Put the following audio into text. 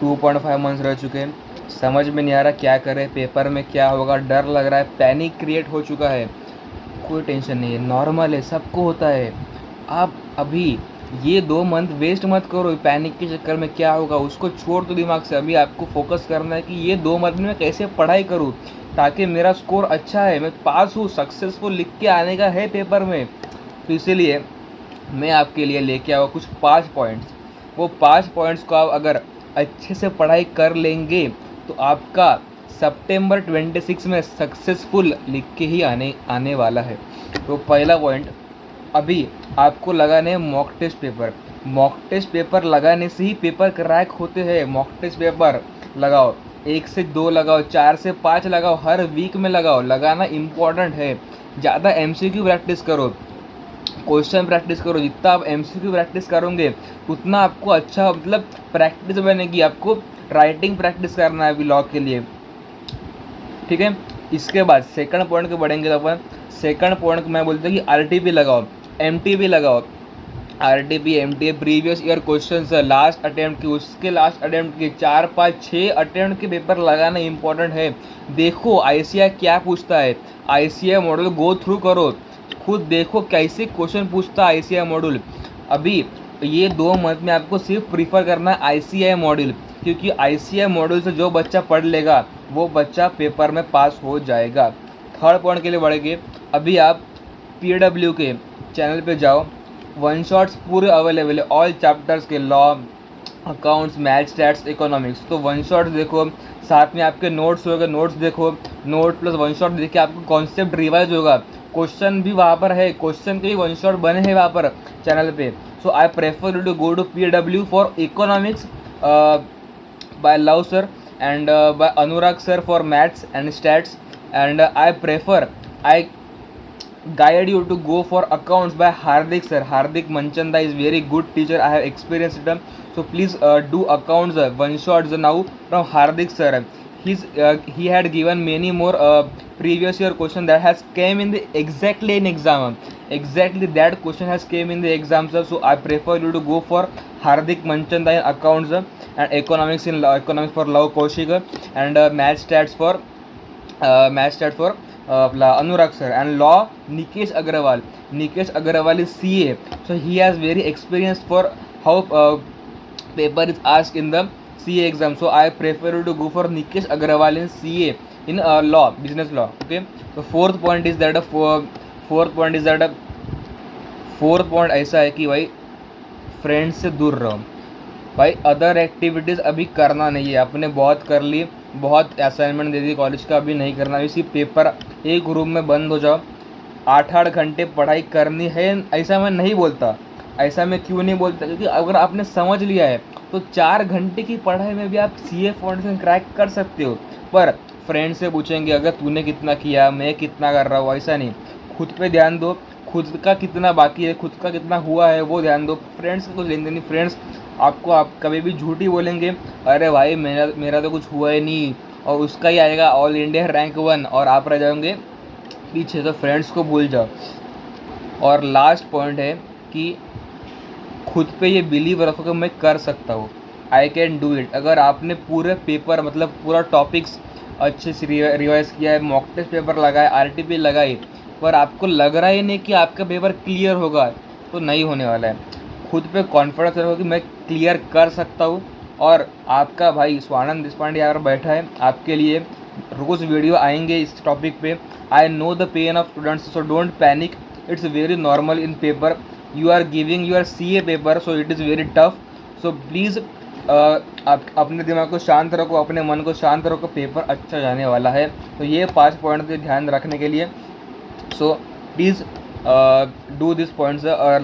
2.5 months रह चुके हैं, समझ में नहीं आ रहा क्या करें, पेपर में क्या होगा, डर लग रहा है, पैनिक क्रिएट हो चुका है। कोई टेंशन नहीं है, नॉर्मल है, सबको होता है। आप अभी ये 2 मंथ वेस्ट मत करो पैनिक के चक्कर में, क्या होगा उसको छोड़ दो दिमाग से। अभी आपको फोकस करना है कि ये 2 मंथ में मैं कैसे पढ़ाई करूँ ताकि मेरा स्कोर अच्छा है, मैं पास हूँ, सक्सेसफुल लिख के आने का है पेपर में। तो इसीलिए मैं आपके लिए लेके आऊँ कुछ 5 पॉइंट्स। वो 5 पॉइंट्स को आप अगर अच्छे से पढ़ाई कर लेंगे तो आपका सितंबर 26 में सक्सेसफुल लिख के ही आने वाला है। तो पहला पॉइंट, अभी आपको लगाने हैं mock test paper. Mock test paper लगाने से ही पेपर क्रैक होते हैं। मॉक टेस्ट पेपर लगाओ, 1 से 2 लगाओ, 4 से 5 लगाओ, हर वीक में लगाओ, लगाना इम्पॉर्टेंट है। ज़्यादा एमसीक्यू प्रैक्टिस करो, क्वेश्चन प्रैक्टिस करो। जितना आप एमसीक्यू प्रैक्टिस करोगे उतना आपको अच्छा मतलब प्रैक्टिस बनेगी। आपको राइटिंग प्रैक्टिस करना है अभी लॉ के लिए, ठीक है। इसके बाद सेकंड पॉइंट के बढ़ेंगे तो अपन सेकंड पॉइंट को मैं बोलता हूँ कि आरटीपी लगाओ, एमटीपी लगाओ। RTP MTA previous year question है, लास्ट अटेम्प्ट की, उसके लास्ट अटेम्प्ट की, 4 5 6 अटेम्प्ट के पेपर लगाना इंपॉर्टेंट है। देखो आईसीआई क्या पूछता है, आईसीआई मॉडल गो थ्रू करो, खुद देखो कैसे क्वेश्चन पूछता है आईसीआई मॉड्यूल। अभी ये 2 मंथ में आपको सिर्फ प्रीफर करना है आईसीआई मॉड्यूल, क्योंकि आईसीआई मॉड्यूल से जो बच्चा पढ़ लेगा वो बच्चा पेपर में पास हो जाएगा। थर्ड पॉइंट के लिए बढ़ेंगे, अभी आप पीडब्ल्यू के चैनल पे जाओ, वन शॉट्स पूरे अवेलेबल है ऑल चैप्टर्स के, law, accounts, math, stats, economics. तो वन शॉट्स देखो, साथ में आपके नोट्स होगा, नोट्स देखो, नोट प्लस वन शॉट देखिए, आपको कॉन्सेप्ट रिवाइज होगा। क्वेश्चन भी वहाँ पर है, क्वेश्चन के भी वन शॉट बने हैं वहाँ पर चैनल पे। So I prefer you to go to PW for economics by Love sir and by Anurag sir for maths and stats, and I guide you to go for accounts by Hardik sir. Hardik Manchanda is very good teacher, I have experienced them. So please do accounts one shots now from Hardik sir. He had given many more previous year question that has came in the exactly in exam, exactly that question has came in the exam sir. So I prefer you to go for Hardik Manchanda in accounts and economics in economics for Love Kaushik, and math stats for Anurag sir, and law Nikesh Agrawal. Nikesh Agrawal is CA, so he has very experience for how paper is asked in the CA exam. So I prefer you to go for Nikesh Agrawal in CA in law, business law. Okay. So fourth point is that fourth point ऐसा है कि भाई friends से दूर रहो। भाई other activities अभी करना नहीं है, आपने बहुत कर ली, बहुत असाइनमेंट दे दी कॉलेज का, अभी नहीं करना। इसी पेपर एक रूम में बंद हो जाओ, 8 घंटे पढ़ाई करनी है, ऐसा मैं नहीं बोलता। ऐसा मैं क्यों नहीं बोलता, क्योंकि अगर आपने समझ लिया है तो 4 घंटे की पढ़ाई में भी आप CA फाउंडेशन क्रैक कर सकते हो। पर फ्रेंड से पूछेंगे अगर तूने कितना किया, मैं कितना कर रहा हूँ, ऐसा नहीं। खुद पे ध्यान दो, खुद का कितना बाकी है, खुद का कितना हुआ है वो ध्यान दो। फ्रेंड्स का कुछ लेन देन नहीं। फ्रेंड्स आपको आप कभी भी झूठी बोलेंगे, अरे भाई मेरा तो कुछ हुआ ही नहीं, और उसका ही आएगा ऑल इंडिया रैंक 1 और आप रह जाओगे पीछे। तो फ्रेंड्स को भूल जाओ। और लास्ट पॉइंट है कि खुद पे ये बिलीव रखो कि मैं कर सकता हूँ, आई कैन डू इट। अगर आपने पूरे पेपर मतलब पूरा टॉपिक्स अच्छे से रिवाइज किया है, मॉक टेस्ट पेपर लगाए, RTP लगाई, पर आपको लग रहा ही नहीं कि आपका पेपर क्लियर होगा, तो नहीं होने वाला है। खुद पे कॉन्फिडेंस रखो कि मैं क्लियर कर सकता हूँ। और आपका भाई स्वानंद देशपांडे यहाँ पर बैठा है आपके लिए, रोज़ वीडियो आएंगे इस टॉपिक पे। I know the pain of students, so don't panic, it's very normal in paper. You are giving your CA paper, so it is very tough. So please आप अपने दिमाग को शांत रखो, अपने मन को शांत रखो, पेपर अच्छा जाने वाला है। तो ये 5 पॉइंट पे ध्यान रखने के लिए, so please do this points. और